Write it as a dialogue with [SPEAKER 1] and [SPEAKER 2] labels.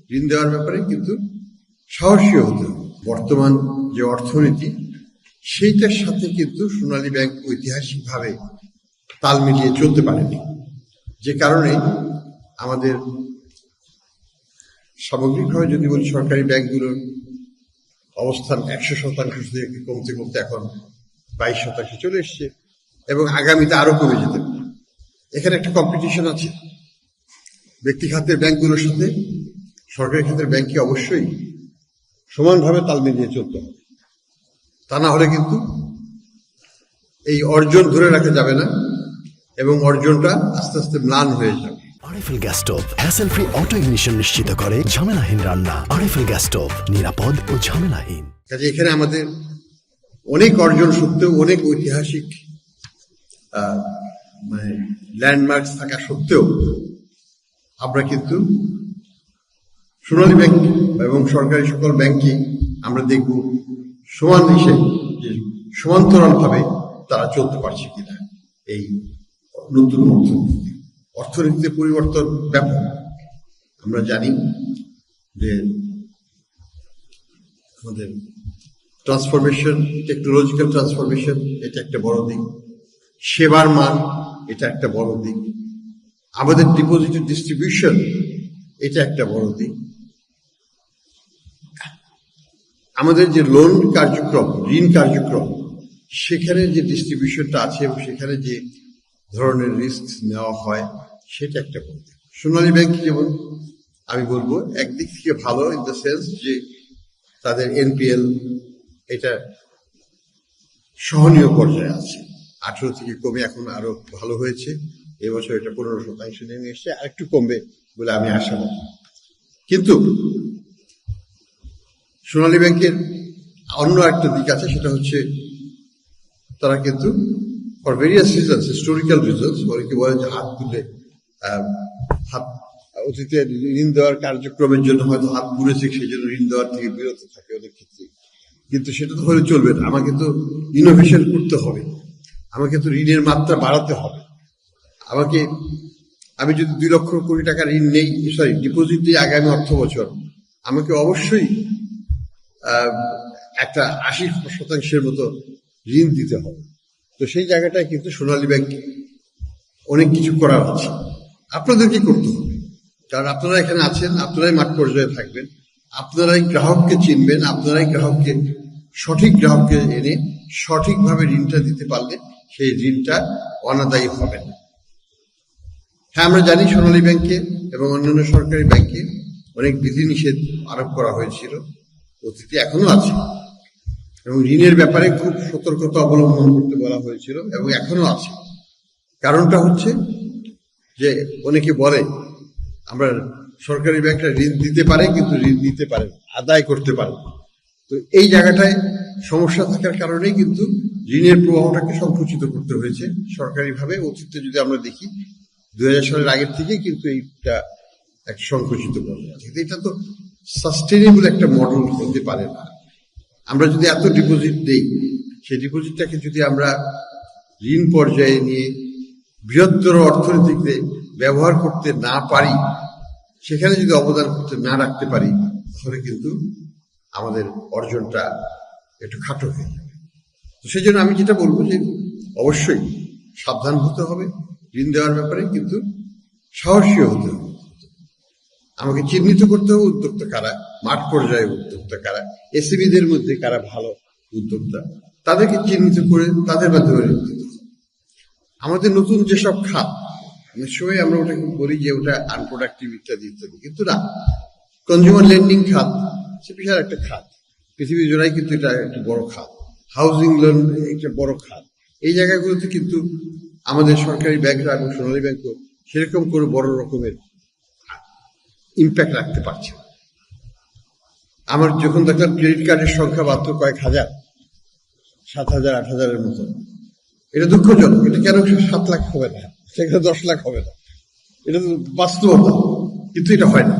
[SPEAKER 1] ঋণ দেওয়ার ব্যাপারে কিন্তু সাহসী হতে হবে। বর্তমান যে অর্থনীতি সেইটার সাথে কিন্তু সোনালী ব্যাংক ঐতিহাসিকভাবে তাল মিলিয়ে চলতে পারেনি, যে কারণে আমাদের সামগ্রিকভাবে যদি বলি সরকারি ব্যাংকগুলোর অবস্থান 100% থেকে কমতে কমতে এখন 22% চলে এসছে এবং আগামীতে আরো কমে যেতে পারে। এখানে একটা কম্পিটিশন আছে ব্যক্তি খাতের ব্যাংকগুলোর সাথে। সরকারি খাতের ব্যাংককে অবশ্যই সমানভাবে তাল মিলিয়ে চলতে হবে, তা না হলে কিন্তু এই অর্জন ধরে রাখা যাবে না এবং অর্জনটা আস্তে আস্তে ম্লান হয়ে যাবে।
[SPEAKER 2] RFL gas stove hassle free auto ignition নিশ্চিত করে ঝামেলাহীন রান্না। আরএফএল গ্যাস স্টোভ নিরাপদ ও ঝামেলাহীন।
[SPEAKER 1] কাজে এখানে আমাদের অনেক অর্জন সত্ত্বেও, অনেক ঐতিহাসিক ল্যান্ডমার্কস থাকা সত্ত্বেও আমরা কিন্তু সোনালী ব্যাংক এবং সরকারি সকল ব্যাংকই আমরা দেখব সমান হিসেবে যে সমান্তরালভাবে তারা চলতে পারছে কিনা। এই নতুন অর্থনীতিতে পরিবর্তন ব্যাপক। আমরা জানি যে আমাদের ট্রান্সফরমেশন, টেকনোলজিক্যাল ট্রান্সফরমেশন, এটা একটা বড় দিক। সেবার মান, এটা একটা বড় দিক। আমাদের ডিপোজিটের ডিস্ট্রিবিউশন, এটা একটা বড় দিক। আমাদের যে লোন কার্যক্রম, ঋণ কার্যক্রম, সেখানে যে ডিস্ট্রিবিউশনটা আছে এবং সেখানে যে ধরনের রিস্ক নেওয়া হয়, সেটা একটা বড় দিক। সোনালী ব্যাংক যেমন আমি বলবো একদিক থেকে ভালো, ইন দ্য সেন্স যে তাদের এনপিএল এটা সহনীয় পর্যায়ে আছে। 18 থেকে কমে এখন আরো ভালো হয়েছে। এবছর এটা 15% নেমে এসছে, আরেকটু কমবে বলে আমি আশাবাদী। কিন্তু সোনালী ব্যাংকের অন্য একটা দিক আছে, সেটা হচ্ছে তারা কিন্তু for various reasons, historical reasons, অনেকে বলে যে হাত অতীতে ঋণ দেওয়ার কার্যক্রমের জন্য হয়তো হাত পুড়েছে, সেই জন্য ঋণ দেওয়ার থেকে বিরত থাকে অনেক ক্ষেত্রে। কিন্তু সেটা তো হলে চলবে না। আমাকে তো ইনোভেশন করতে হবে, আমাকে তো ঋণের মাত্রা বাড়াতে হবে। আমি যদি 2 লক্ষ কোটি টাকা ঋণ নেই, ডিপোজিট দিই আগামী অর্থ বছর, আমাকে অবশ্যই একটা 80% মতো ঋণ দিতে হবে। তো সেই জায়গাটায় কিন্তু সোনালী ব্যাংক অনেক কিছু করার আছে। আপনাদেরকে করতে হবে, কারণ আপনারা এখানে আছেন, আপনারাই মাঠ পর্যায়ে থাকবেন, আপনারাই গ্রাহককে চিনবেন, আপনারাই সঠিক গ্রাহককে এনে সঠিকভাবে ঋণটা দিতে পারলে সেই ঋণটা অনাদায়ী হবে না। হ্যাঁ, আমরা জানি সোনালী ব্যাংকে এবং অন্যান্য সরকারি ব্যাংকে অনেক বিধিনিষেধ আরোপ করা হয়েছিল, অতীতে এখনো আছে, এবং ঋণের ব্যাপারে খুব সতর্কতা অবলম্বন করতে বলা হয়েছিল এবং এখনো আছে। কারণটা হচ্ছে যে অনেকে বলে আমরা সরকারি ব্যাংকটা ঋণ দিতে পারে কিন্তু ঋণ নিতে পারে না, আদায় করতে পারে না। তো এই জায়গাটায় সমস্যা থাকার কারণেই কিন্তু ঋণের প্রবাহটাকে সংকুচিত করতে হয়েছে সরকারিভাবে। অতীতে যদি আমরা দেখি 2000 সালের আগের থেকেই কিন্তু এইটা একটা সংকুচিত পর্যায়ে আছে। এটা তো সাস্টেনেবল একটা মডেল হতে পারে না। আমরা যদি এত ডিপোজিট দেই, সেই ডিপোজিটটাকে যদি আমরা ঋণ পর্যায়ে নিয়ে বৃহত্তর অর্থনীতিতে ব্যবহার করতে না পারি, সেখানে যদি অবদান করতে না রাখতে পারি, তাহলে কিন্তু আমাদের অর্জনটা একটু খাটো হয়ে যাবে। তো সেই জন্য আমি যেটা বলবো যে অবশ্যই সাবধান হতে হবে ঋণ দেওয়ার ব্যাপারে, কিন্তু সাহসী হতে হবে। আমাকে চিহ্নিত করতে হবে উদ্যোক্তা কারা, মাঠ পর্যায়ে উদ্যোক্তা কারা, এসএমইদের মধ্যে কারা ভালো উদ্যোক্তা, তাদেরকে চিহ্নিত করে তাদের মাধ্যমে ঋণ দিতে হবে। আমাদের নতুন যেসব খাত, অনেক সময় আমরা ওটাকে বলি যে ওটা আনপ্রোডাক্টিভ ইত্যাদি ইত্যাদি, কিন্তু না, কনজিউমার লেন্ডিং খাত সে বিশাল একটা খাত, পৃথিবী জোড়াই কিন্তু এটা একটা বড় খাত। হাউজিং লোন একটা বড় খাত। এই জায়গাগুলোতে কিন্তু আমাদের সরকারি ব্যাংকরা এবং সোনালী ব্যাংকও সেরকম করে বড় রকমের ইম্প্যাক্ট রাখতে পারছে না। আমার যখন দেখলাম ক্রেডিট কার্ডের সংখ্যা মাত্র কয়েক হাজার, 7,000 8,000-এর মতো, এটা দুঃখজনক। এটা কেন 7 লাখ হবে না, সেখানে 10 লাখ হবে না, এটা তো বাস্তবতা, কিন্তু এটা হয় না।